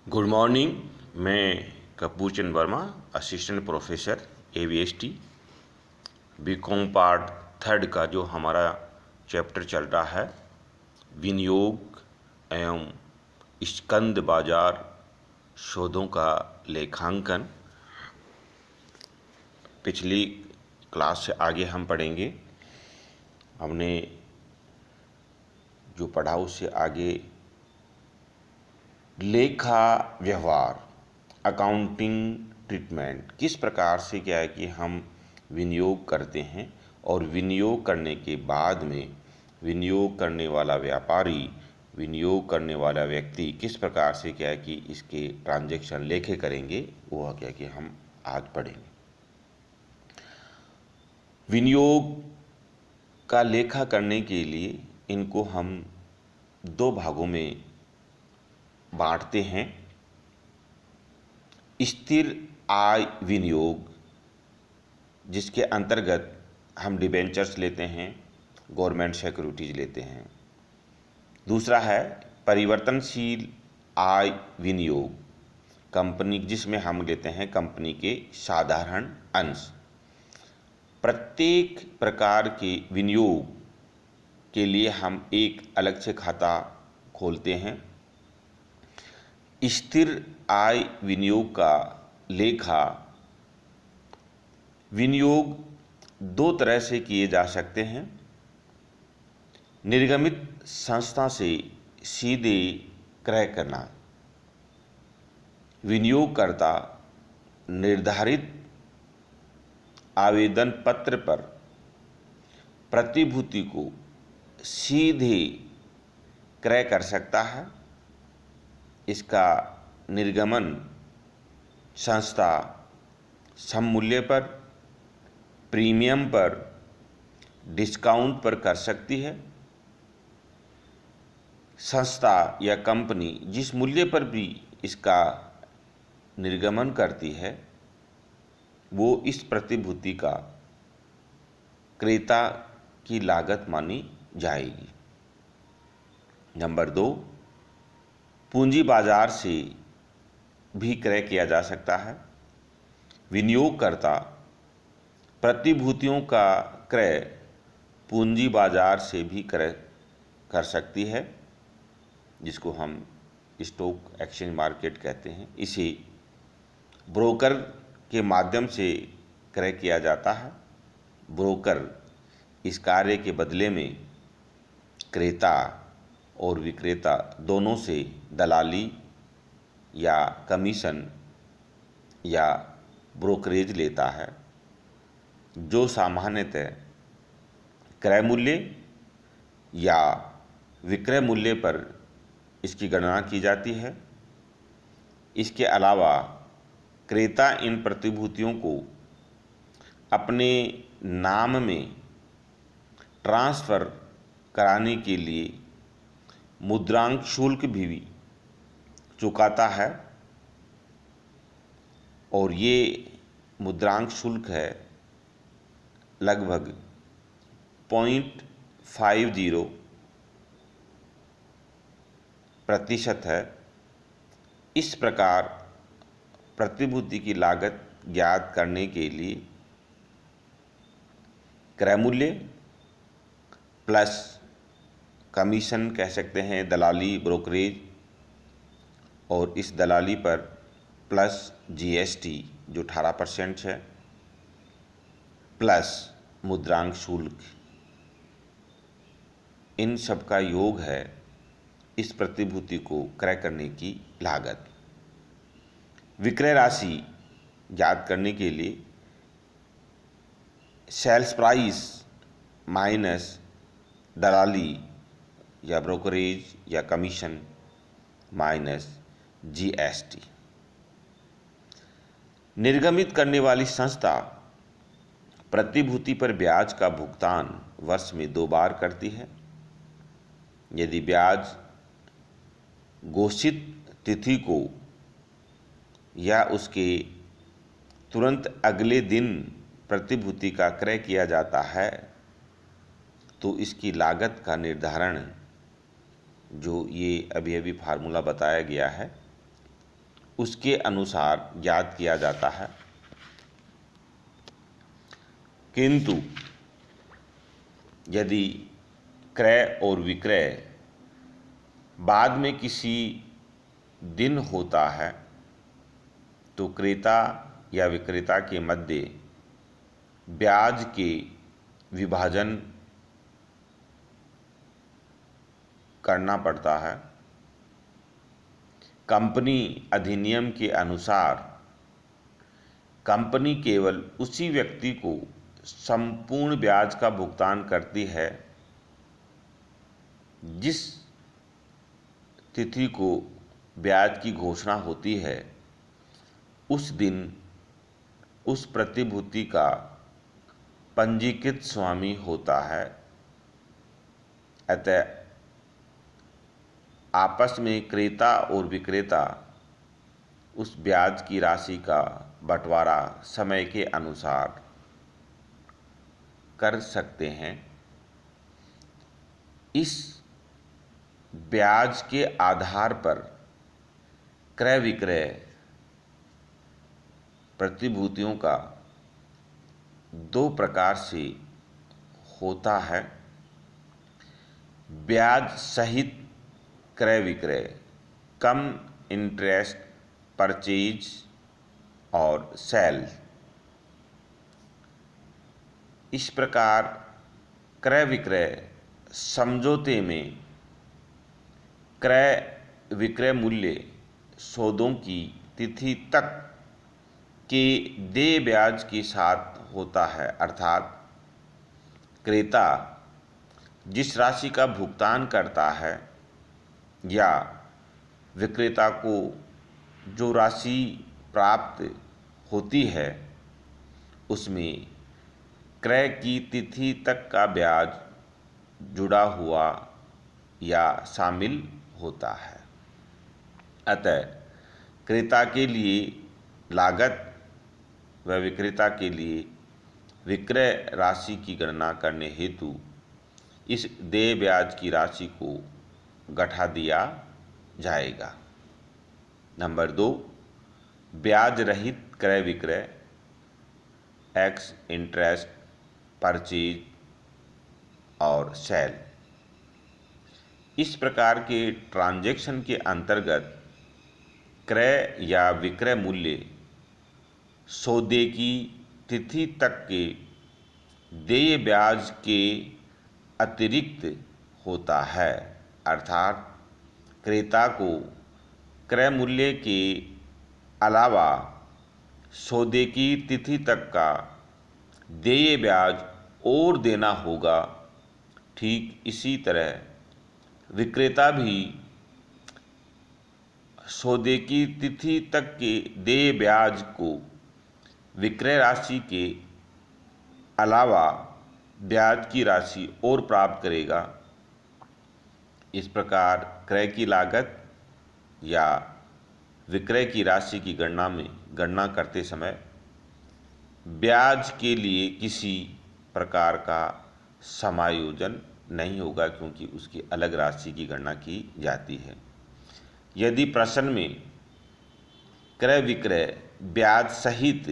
Good morning. मैं Kapoor Chand Verma, assistant professor AVST BCom part third का जो हमारा चैप्टर चल रहा है विनियोग एवं स्कंद बाजार शोधों का लेखांकन। पिछली क्लास से आगे हम पढ़ेंगे। हमने जो पढ़ा उससे आगे लेखा व्यवहार, अकाउंटिंग ट्रीटमेंट, किस प्रकार से क्या है कि हम विनियोग करते हैं और विनियोग करने के बाद में विनियोग करने वाला व्यापारी, विनियोग करने वाला व्यक्ति किस प्रकार से क्या है कि इसके ट्रांजैक्शन लेखे करेंगे, वह क्या कि हम आज पढ़ेंगे। विनियोग का लेखा करने के लिए इनको हम दो भागों में बांटते हैं। स्थिर आय विनियोग, जिसके अंतर्गत हम डिबेंचर्स लेते हैं, गवर्नमेंट सिक्योरिटीज लेते हैं। दूसरा है परिवर्तनशील आय विनियोग, कंपनी जिसमें हम लेते हैं कंपनी के साधारण अंश। प्रत्येक प्रकार के विनियोग के लिए हम एक अलग से खाता खोलते हैं। स्थिर आय विनियोग का लेखा विनियोग दो तरह से किए जा सकते हैं। निर्गमित संस्था से सीधे क्रय करना, विनियोगकर्ता निर्धारित आवेदन पत्र पर प्रतिभूति को सीधे क्रय कर सकता है। इसका निर्गमन संस्था सममूल्य पर, प्रीमियम पर, डिस्काउंट पर कर सकती है। संस्था या कंपनी जिस मूल्य पर भी इसका निर्गमन करती है वो इस प्रतिभूति का क्रेता की लागत मानी जाएगी। नंबर 2, पूंजी बाजार से भी क्रय किया जा सकता है। विनियोगकर्ता प्रतिभूतियों का क्रय पूंजी बाजार से भी क्रय कर सकती है, जिसको हम स्टॉक एक्सचेंज मार्केट कहते हैं। इसे ब्रोकर के माध्यम से क्रय किया जाता है। ब्रोकर इस कार्य के बदले में क्रेता और विक्रेता दोनों से दलाली या कमीशन या ब्रोकरेज लेता है, जो सामान्यतः क्रय मूल्य या विक्रय मूल्य पर इसकी गणना की जाती है। इसके अलावा क्रेता इन प्रतिभूतियों को अपने नाम में ट्रांसफ़र कराने के लिए मुद्रांक शुल्क भी चुकाता है, और ये मुद्रांक शुल्क है लगभग 0.50% है। इस प्रकार प्रतिभूति की लागत ज्ञात करने के लिए क्रय मूल्य प्लस कमीशन कह सकते हैं, दलाली ब्रोकरेज, और इस दलाली पर प्लस GST जो 18% है, प्लस मुद्रांक शुल्क, इन सब का योग है इस प्रतिभूति को क्रय करने की लागत। विक्रय राशि ज्ञात करने के लिए सेल्स प्राइस माइनस दलाली या ब्रोकरेज या कमीशन माइनस GST। निर्गमित करने वाली संस्था प्रतिभूति पर ब्याज का भुगतान वर्ष में 2 बार करती है। यदि ब्याज घोषित तिथि को या उसके तुरंत अगले दिन प्रतिभूति का क्रय किया जाता है तो इसकी लागत का निर्धारण, जो ये अभी फार्मूला बताया गया है, उसके अनुसार ज्ञात किया जाता है। किंतु यदि क्रय और विक्रय बाद में किसी दिन होता है तो क्रेता या विक्रेता के मध्य ब्याज के विभाजन करना पड़ता है। कंपनी अधिनियम के अनुसार कंपनी केवल उसी व्यक्ति को संपूर्ण ब्याज का भुगतान करती है जिस तिथि को ब्याज की घोषणा होती है। उस दिन उस प्रतिभूति का पंजीकृत स्वामी होता है। अतः आपस में क्रेता और विक्रेता उस ब्याज की राशि का बंटवारा समय के अनुसार कर सकते हैं। इस ब्याज के आधार पर क्रय विक्रय प्रतिभूतियों का दो प्रकार से होता है। ब्याज सहित क्रय विक्रय, कम इंटरेस्ट परचेज और सेल। इस प्रकार क्रय विक्रय समझौते में क्रय विक्रय मूल्य सौदों की तिथि तक के देय ब्याज के साथ होता है, अर्थात क्रेता जिस राशि का भुगतान करता है या विक्रेता को जो राशि प्राप्त होती है उसमें क्रय की तिथि तक का ब्याज जुड़ा हुआ या शामिल होता है। अतः क्रेता के लिए लागत व विक्रेता के लिए विक्रय राशि की गणना करने हेतु इस देय ब्याज की राशि को घटा दिया जाएगा। नंबर 2, ब्याज रहित क्रय विक्रय, एक्स इंटरेस्ट परचेज और सेल। इस प्रकार के ट्रांजैक्शन के अंतर्गत क्रय या विक्रय मूल्य सौदे की तिथि तक के देय ब्याज के अतिरिक्त होता है, अर्थात क्रेता को क्रय मूल्य के अलावा सौदे की तिथि तक का देय ब्याज और देना होगा। ठीक इसी तरह विक्रेता भी सौदे की तिथि तक के देय ब्याज को विक्रय राशि के अलावा ब्याज की राशि और प्राप्त करेगा। इस प्रकार क्रय की लागत या विक्रय की राशि की गणना करते समय ब्याज के लिए किसी प्रकार का समायोजन नहीं होगा, क्योंकि उसकी अलग राशि की गणना की जाती है। यदि प्रश्न में क्रय विक्रय ब्याज सहित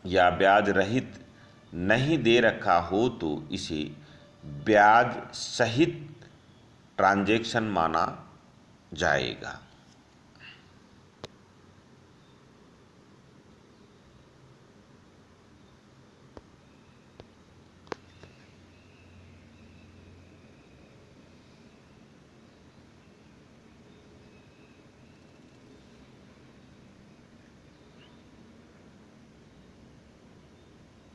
या ब्याज रहित नहीं दे रखा हो तो इसे ब्याज सहित ट्रांजैक्शन माना जाएगा।